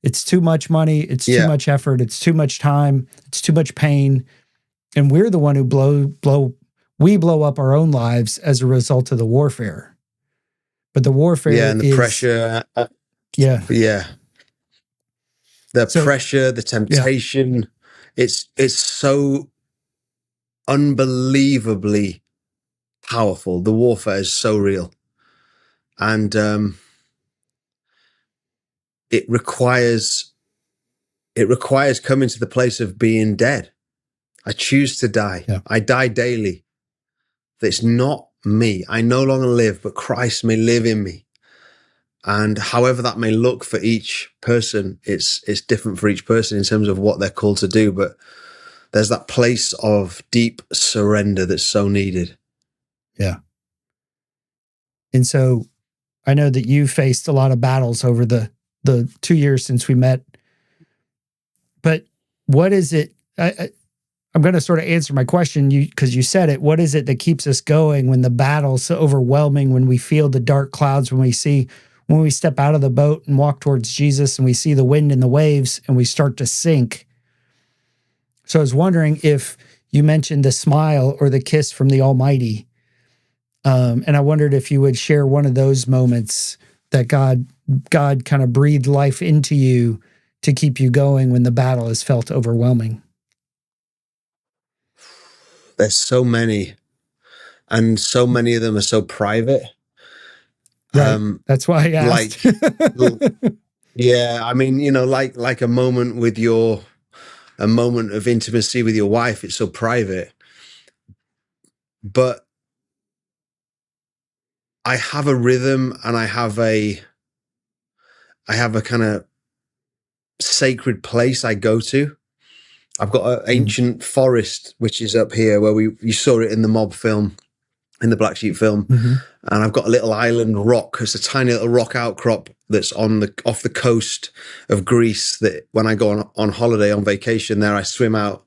It's too much money. It's too much effort. It's too much time. It's too much pain. And we're the one who blow up our own lives as a result of the warfare. But the warfare
and the pressure. The pressure, the temptation, It's so unbelievably powerful. The warfare is so real. And it requires coming to the place of being dead. I choose to die.
Yeah.
I die daily. It's not me. I no longer live, but Christ may live in me. And however that may look for each person, it's different for each person in terms of what they're called to do. But there's that place of deep surrender that's so needed.
Yeah. And so I know that you faced a lot of battles over the 2 years since we met. But what is it? I'm going to sort of answer my question because you said it. What is it that keeps us going when the battle's so overwhelming, when we feel the dark clouds, when we step out of the boat and walk towards Jesus and we see the wind and the waves and we start to sink? So I was wondering if you mentioned the smile or the kiss from the Almighty. And I wondered if you would share one of those moments that God kind of breathed life into you to keep you going when the battle has felt overwhelming.
There's so many, and so many of them are so private.
Right. That's why I asked.
Yeah, I mean, like a moment of intimacy with your wife, it's so private. But I have a rhythm, and I have a kind of sacred place I go to. I've got an ancient forest, which is up here where you saw it in the Mob film, in the Black Sheep film.
Mm-hmm.
And I've got a little island rock. It's a tiny little rock outcrop that's off the coast of Greece, that when I go on holiday, on vacation there, I swim out.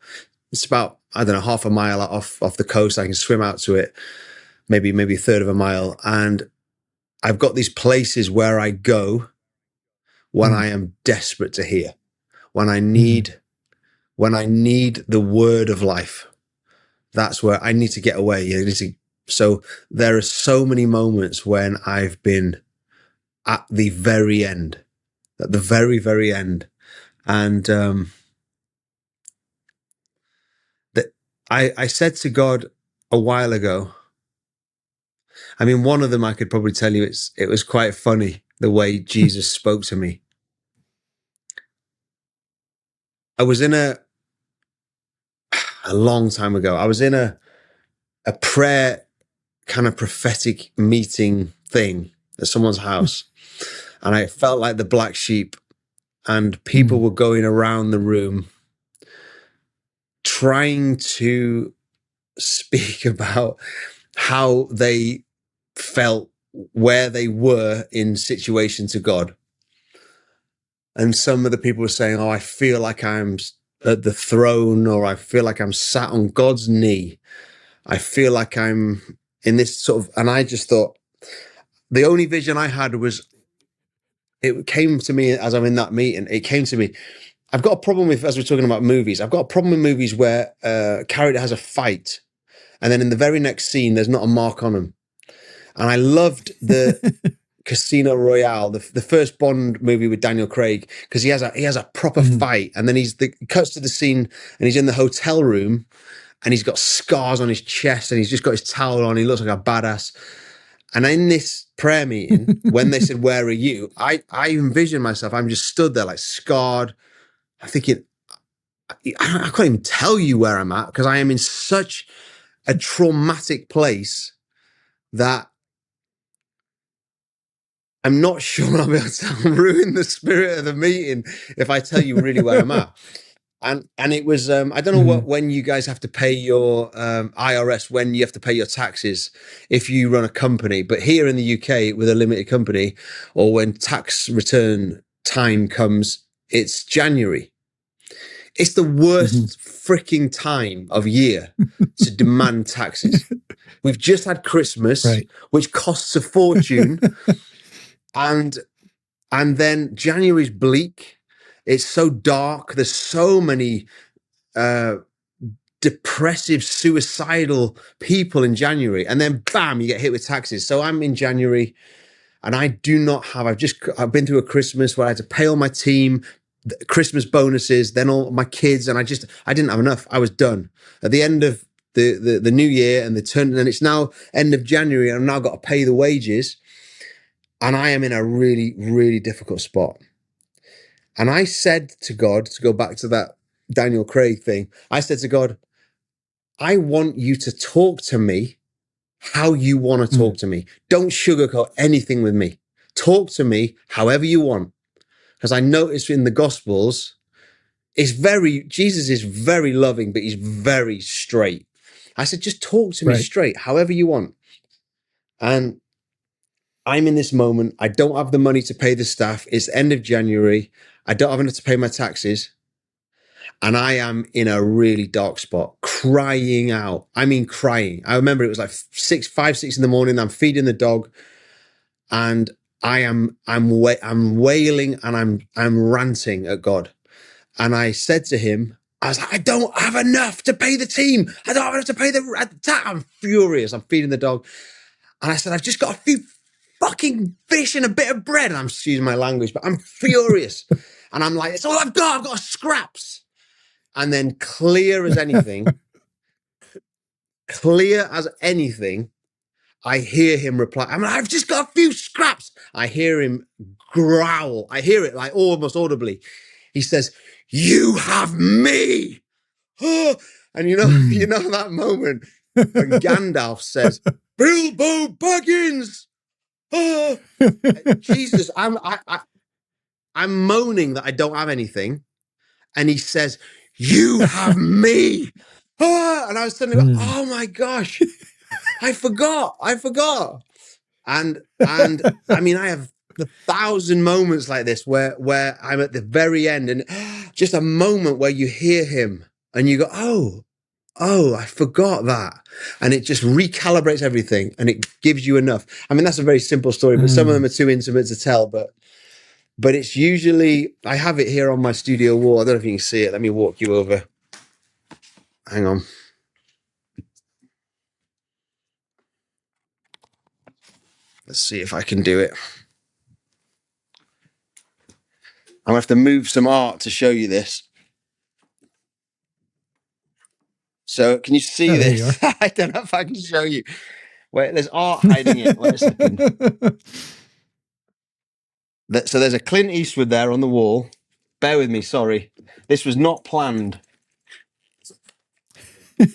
It's about, I don't know, half a mile off the coast. I can swim out to it, maybe a third of a mile. And I've got these places where I go when I am desperate to hear, when I need the word of life. That's where I need to get away. So there are so many moments when I've been at the very end, at the very, very end. And that I said to God a while ago, I mean, one of them I could probably tell you, it was quite funny the way Jesus spoke to me. I was in a long time ago, I was in a prayer kind of prophetic meeting thing at someone's house. And I felt like the black sheep, and people were going around the room trying to speak about how they felt, where they were in situation to God. And some of the people were saying, oh, I feel like I'm at the throne, or I feel like I'm sat on God's knee. I feel like I'm in this sort of, and I just thought, the only vision I had was, it came to me as I'm in that meeting, it came to me, I've got a problem with, as we're talking about movies, I've got a problem with movies where a character has a fight, and then in the very next scene, there's not a mark on him. And I loved the Casino Royale, the first Bond movie with Daniel Craig, because he has a proper fight, and then he cuts to the scene, and he's in the hotel room, and he's got scars on his chest, and he's just got his towel on. He looks like a badass. And in this prayer meeting, when they said, "Where are you?" I envisioned myself, I'm just stood there like scarred. I'm thinking, I can't even tell you where I'm at, because I am in such a traumatic place that I'm not sure I'll be able to ruin the spirit of the meeting if I tell you really where I'm at. And it was, I don't know when you guys have to pay your IRS, when you have to pay your taxes if you run a company, but here in the UK with a limited company, or when tax return time comes, it's January. It's the worst freaking time of year to demand taxes. We've just had Christmas, which costs a fortune. And then January's bleak. It's so dark. There's so many depressive, suicidal people in January. And then bam, you get hit with taxes. So I'm in January, and I do not have, I've been through a Christmas where I had to pay all my team, Christmas bonuses, then all my kids, and I didn't have enough. I was done at the end of the new year and and it's now end of January, and I've now got to pay the wages, and I am in a really, really difficult spot. And I said to God, to go back to that Daniel Craig thing, I said to God, I want you to talk to me how you want to talk to me. Don't sugarcoat anything with me. Talk to me however you want. Because I notice in the Gospels, Jesus is very loving, but he's very straight. I said, just talk to me straight, however you want. And I'm in this moment. I don't have the money to pay the staff. It's end of January. I don't have enough to pay my taxes. And I am in a really dark spot, crying out. I mean, crying. I remember it was like 5, 6 in the morning. I'm feeding the dog, and I'm wailing, and I'm ranting at God. And I said to him, I was like, I don't have enough to pay the team. I don't have enough to pay I'm furious. I'm feeding the dog. And I said, I've just got a few fucking fish and a bit of bread. And I'm excusing my language, but I'm furious. And I'm like, it's all I've got. I've got scraps. And then clear as anything, I hear him reply. I'm like, I've just got a few scraps. I hear him growl. I hear it like almost audibly. He says, you have me. And you know that moment when Gandalf says, Bilbo Baggins. Jesus, I'm moaning that I don't have anything. And he says, you have me. And I was suddenly like, oh my gosh, I forgot. And I mean, I have 1,000 moments like this where I'm at the very end, and just a moment where you hear him and you go, oh, I forgot that. And it just recalibrates everything, and it gives you enough. I mean, that's a very simple story, but some of them are too intimate to tell, but it's usually, I have it here on my studio wall. I don't know if you can see it. Let me walk you over. Hang on. Let's see if I can do it. I'm going to have to move some art to show you this. So can you see this? I don't know if I can show you. Wait, there's art hiding it. Wait a second. So there's a Clint Eastwood there on the wall. Bear with me, sorry. This was not planned.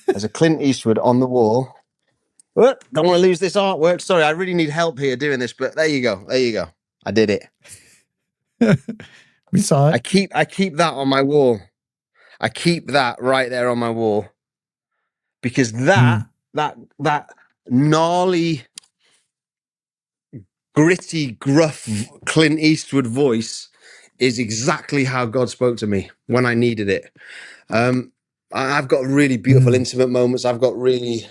There's a Clint Eastwood on the wall. Oh, don't want to lose this artwork. Sorry, I really need help here doing this, but there you go. I did it.
We saw it.
I keep that on my wall. I keep that right there on my wall. Because that gnarly, gritty, gruff Clint Eastwood voice is exactly how God spoke to me when I needed it. I've got really beautiful, intimate moments. I've got really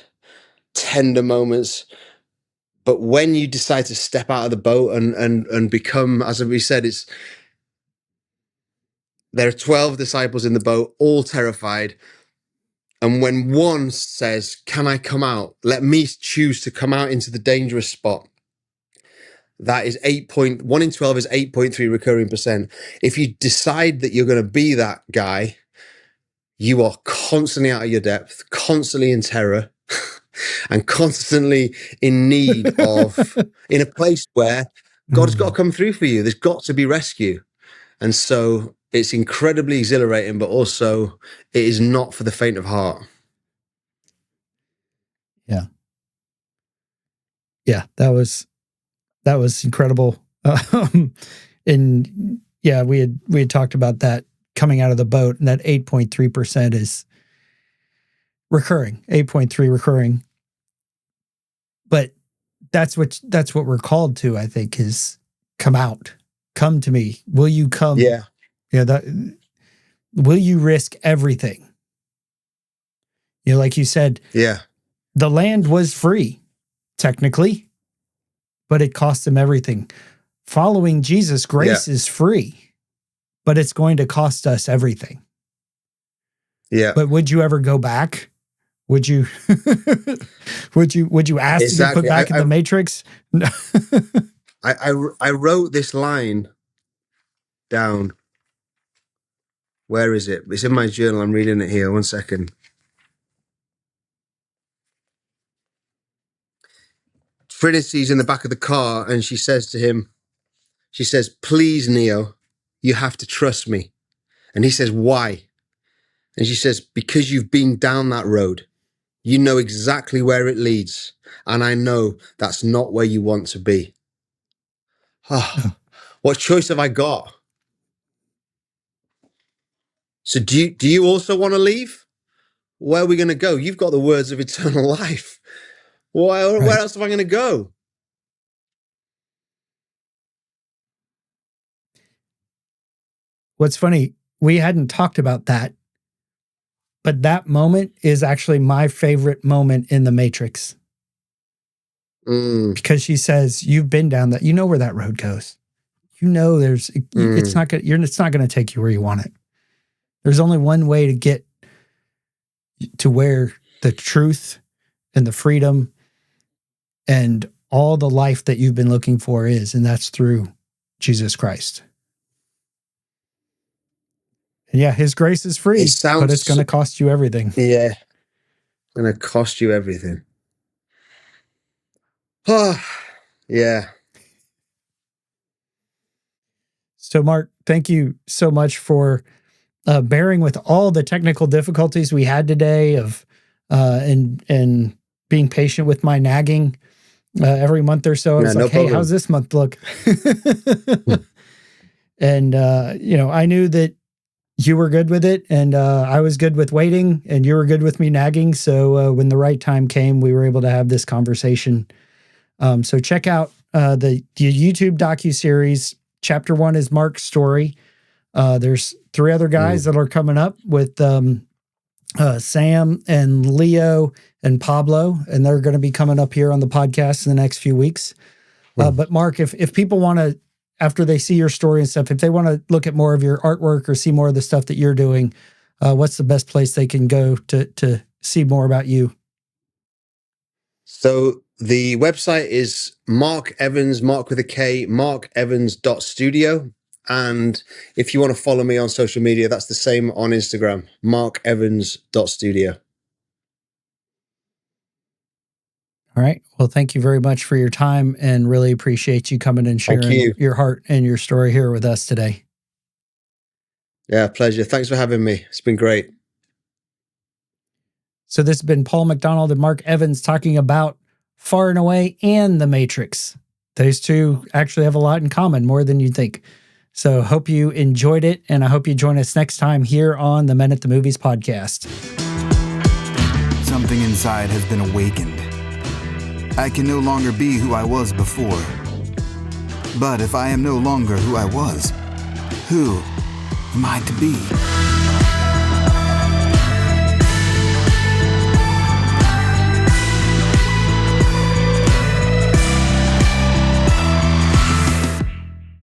tender moments. But when you decide to step out of the boat and become, as we said, there are 12 disciples in the boat, all terrified. And when one says, can I come out? Let me choose to come out into the dangerous spot. That is 1 in 12 is 8.3 recurring percent. If you decide that you're going to be that guy, you are constantly out of your depth, constantly in terror, and constantly in need of, in a place where God's got to come through for you. There's got to be rescue. And so it's incredibly exhilarating, but also it is not for the faint of heart.
Yeah. Yeah, that was incredible. And yeah, we had talked about that coming out of the boat, and that 8.3% is recurring, 8.3 recurring. But that's what we're called to, I think, is come out, come to me. Will you come?
Yeah.
Will you risk everything? Like you said, the land was free, technically, but it cost them everything. Following Jesus, grace is free, but it's going to cost us everything.
Yeah.
But would you ever go back? Would you would you ask to get put back in the Matrix?
I wrote this line down. Where is it? It's in my journal. I'm reading it here. 1 second. Trinity's in the back of the car and she says to him, she says, "Please, Neo, you have to trust me." And he says, "Why?" And she says, "Because you've been down that road. You know exactly where it leads. And I know that's not where you want to be." Oh, what choice have I got? So do you also want to leave? Where are we going to go? You've got the words of eternal life. Where else am I going to go?
What's funny, we hadn't talked about that, but that moment is actually my favorite moment in The Matrix. Because she says, "You've been down that, you know where that road goes. You know it's not going to take you where you want it. There's only one way to get to where the truth and the freedom and all the life that you've been looking for is, and that's through Jesus Christ." And yeah, his grace is free, but it's going to cost you everything.
Yeah. It's going to cost you everything. Oh, yeah.
So, Mark, thank you so much for bearing with all the technical difficulties we had today and being patient with my nagging every month or so. I was like, "Hey, how's this month look?" And, I knew that you were good with it, and I was good with waiting, and you were good with me nagging. So when the right time came, we were able to have this conversation. So check out the YouTube docuseries. Chapter 1 is Mark's story. There's 3 other guys that are coming up with Sam and Leo and Pablo, and they're going to be coming up here on the podcast in the next few weeks. But Mark, if people want to, after they see your story and stuff, if they want to look at more of your artwork or see more of the stuff that you're doing, what's the best place they can go to see more about you?
So the website is Mark Evans, Mark with a K, markevans.studio. And if you want to follow me on social media, that's the same on Instagram, markevans.studio.
All right. Well, thank you very much for your time, and really appreciate you coming and sharing your heart and your story here with us today.
Yeah, pleasure. Thanks for having me. It's been great.
So this has been Paul McDonald and Mark Evans talking about Far and Away and The Matrix. Those two actually have a lot in common, more than you'd think. So hope you enjoyed it, and I hope you join us next time here on the Men at the Movies podcast.
Something inside has been awakened. I can no longer be who I was before. But if I am no longer who I was, who am I to be?